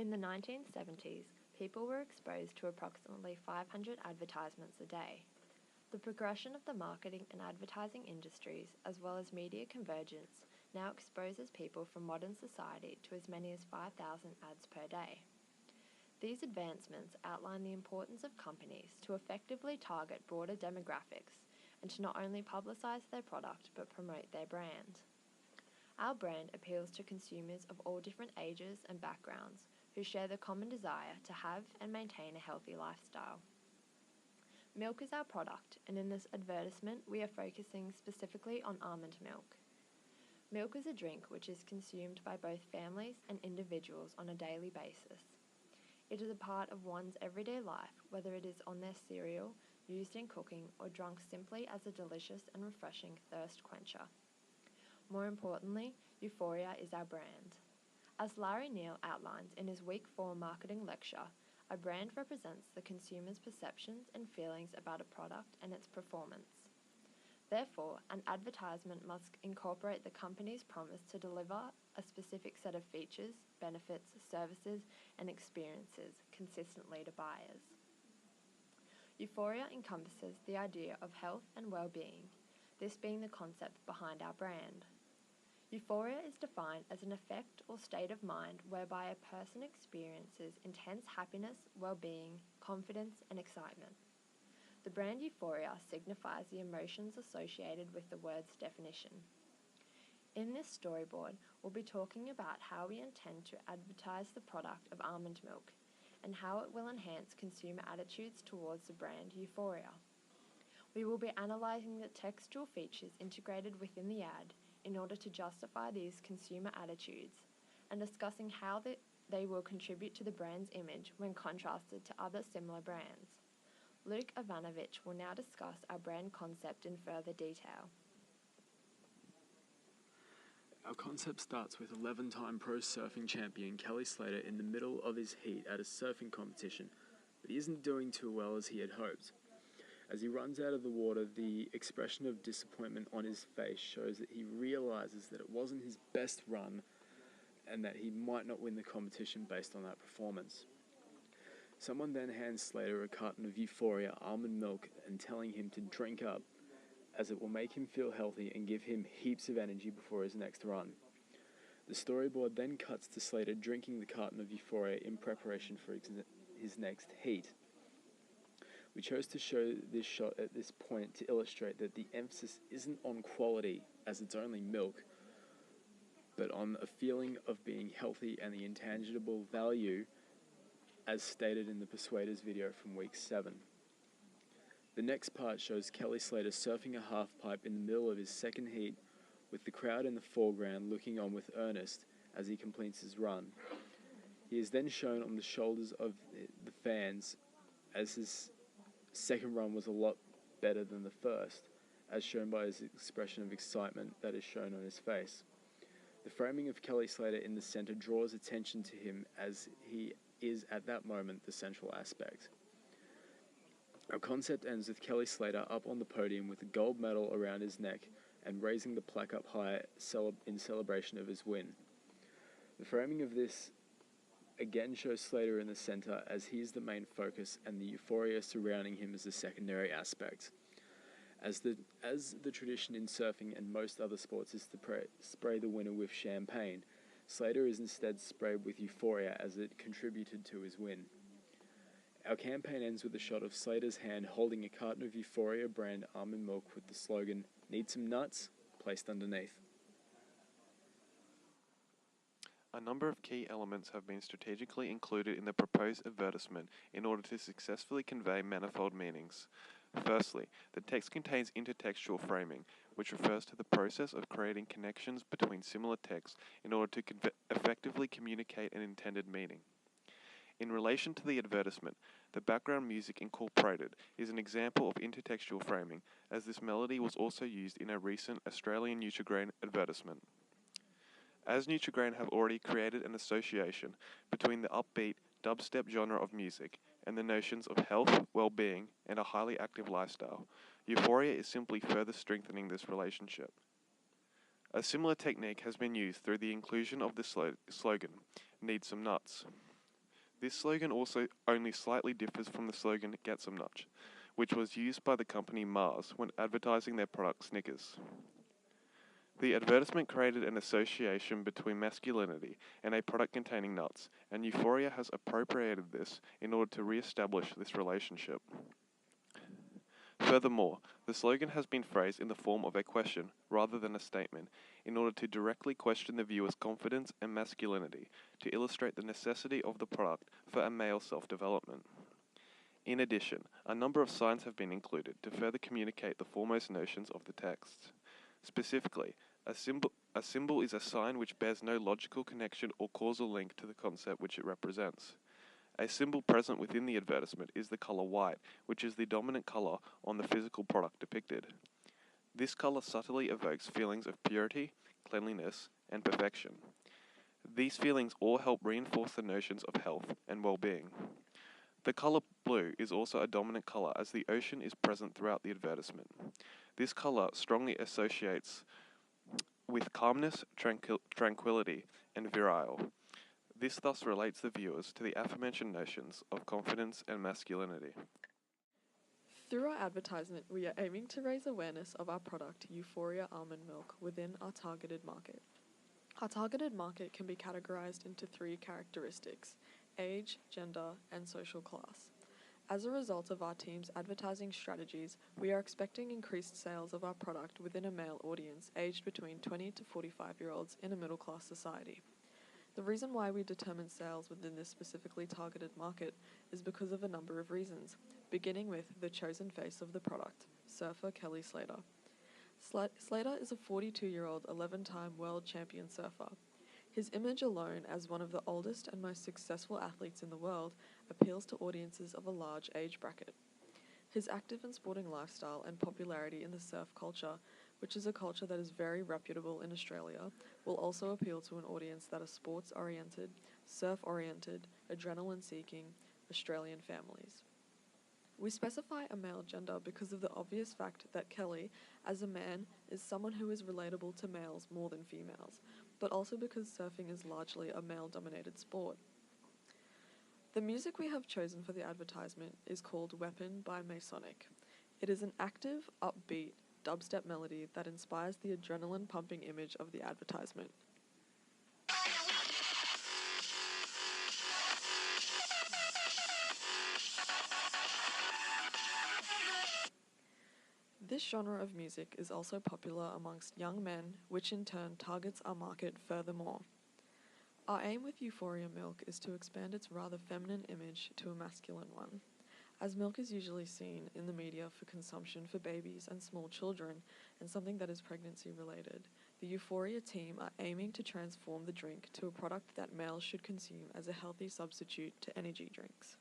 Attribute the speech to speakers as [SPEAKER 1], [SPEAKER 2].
[SPEAKER 1] In the 1970s, people were exposed to approximately 500 advertisements a day. The progression of the marketing and advertising industries, as well as media convergence, now exposes people from modern society to as many as 5,000 ads per day. These advancements outline the importance of companies to effectively target broader demographics and to not only publicise their product but promote their brand. Our brand appeals to consumers of all different ages and backgrounds who share the common desire to have and maintain a healthy lifestyle. Milk is our product, and in this advertisement we are focusing specifically on almond milk. Milk is a drink which is consumed by both families and individuals on a daily basis. It is a part of one's everyday life, whether it is on their cereal, used in cooking, or drunk simply as a delicious and refreshing thirst quencher. More importantly, Euphoria is our brand. As Larry Neal outlines in his Week 4 marketing lecture, a brand represents the consumer's perceptions and feelings about a product and its performance. Therefore, an advertisement must incorporate the company's promise to deliver a specific set of features, benefits, services, and experiences consistently to buyers. Euphoria encompasses the idea of health and well-being, this being the concept behind our brand. Euphoria is defined as an effect or state of mind whereby a person experiences intense happiness, well-being, confidence, and excitement. The brand Euphoria signifies the emotions associated with the word's definition. In this storyboard, we'll be talking about how we intend to advertise the product of almond milk and how it will enhance consumer attitudes towards the brand Euphoria. We will be analysing the textual features integrated within the ad in order to justify these consumer attitudes, and discussing how they will contribute to the brand's image when contrasted to other similar brands. LukeMattNadiaRachel will now discuss our brand concept in further detail.
[SPEAKER 2] Our concept starts with 11-time pro surfing champion Kelly Slater in the middle of his heat at a surfing competition, but he isn't doing too well as he had hoped. As he runs out of the water, the expression of disappointment on his face shows that he realizes that it wasn't his best run and that he might not win the competition based on that performance. Someone then hands Slater a carton of Euphoria almond milk and telling him to drink up, as it will make him feel healthy and give him heaps of energy before his next run. The storyboard then cuts to Slater drinking the carton of Euphoria in preparation for his next heat. We chose to show this shot at this point to illustrate that the emphasis isn't on quality, as it's only milk, but on a feeling of being healthy and the intangible value, as stated in the Persuaders video from week 7. The next part shows Kelly Slater surfing a half-pipe in the middle of his second heat, with the crowd in the foreground looking on with earnest as he completes his run. He is then shown on the shoulders of the fans, as his second run was a lot better than the first, as shown by his expression of excitement that is shown on his face. The framing of Kelly Slater in the center draws attention to him, as he is at that moment the central aspect. Our concept ends with Kelly Slater up on the podium with a gold medal around his neck and raising the plaque up high in celebration of his win. The framing of this again shows Slater in the center, as he is the main focus and the euphoria surrounding him is a secondary aspect. As the tradition in surfing and most other sports is to spray the winner with champagne, Slater is instead sprayed with euphoria as it contributed to his win. Our campaign ends with a shot of Slater's hand holding a carton of Euphoria brand almond milk with the slogan, "Need some nuts?" placed underneath.
[SPEAKER 3] A number of key elements have been strategically included in the proposed advertisement in order to successfully convey manifold meanings. Firstly, the text contains intertextual framing, which refers to the process of creating connections between similar texts in order to effectively communicate an intended meaning. In relation to the advertisement, the background music incorporated is an example of intertextual framing, as this melody was also used in a recent Australian Nutrigrain advertisement. As Nutrigrain have already created an association between the upbeat dubstep genre of music and the notions of health, well-being, and a highly active lifestyle, Euphoria is simply further strengthening this relationship. A similar technique has been used through the inclusion of the slogan, "Need some nuts." This slogan also only slightly differs from the slogan "Get Some Notch," which was used by the company Mars when advertising their product Snickers. The advertisement created an association between masculinity and a product containing nuts, and Euphoria has appropriated this in order to re-establish this relationship. Furthermore, the slogan has been phrased in the form of a question rather than a statement in order to directly question the viewer's confidence and masculinity to illustrate the necessity of the product for a male self-development. In addition, a number of signs have been included to further communicate the foremost notions of the text. Specifically, a symbol is a sign which bears no logical connection or causal link to the concept which it represents. A symbol present within the advertisement is the color white, which is the dominant color on the physical product depicted. This color subtly evokes feelings of purity, cleanliness, and perfection. These feelings all help reinforce the notions of health and well-being. The color blue is also a dominant color as the ocean is present throughout the advertisement. This color strongly associates with calmness, tranquility, and virile. This thus relates the viewers to the aforementioned notions of confidence and masculinity.
[SPEAKER 4] Through our advertisement, we are aiming to raise awareness of our product, Euphoria Almond Milk, within our targeted market. Our targeted market can be categorized into 3 characteristics: age, gender, and social class. As a result of our team's advertising strategies, we are expecting increased sales of our product within a male audience aged between 20 to 45-year-olds in a middle-class society. The reason why we determine sales within this specifically targeted market is because of a number of reasons, beginning with the chosen face of the product, surfer Kelly Slater. Slater is a 42-year-old 11-time world champion surfer. His image alone as one of the oldest and most successful athletes in the world appeals to audiences of a large age bracket. His active and sporting lifestyle and popularity in the surf culture, which is a culture that is very reputable in Australia, will also appeal to an audience that are sports-oriented, surf-oriented, adrenaline-seeking Australian families. We specify a male gender because of the obvious fact that Kelly, as a man, is someone who is relatable to males more than females, but also because surfing is largely a male-dominated sport. The music we have chosen for the advertisement is called Weapon by Masonic. It is an active, upbeat, dubstep melody that inspires the adrenaline-pumping image of the advertisement. This genre of music is also popular amongst young men, which in turn targets our market furthermore. Our aim with Euphoria Milk is to expand its rather feminine image to a masculine one. As milk is usually seen in the media for consumption for babies and small children and something that is pregnancy related, the Euphoria team are aiming to transform the drink to a product that males should consume as a healthy substitute to energy drinks.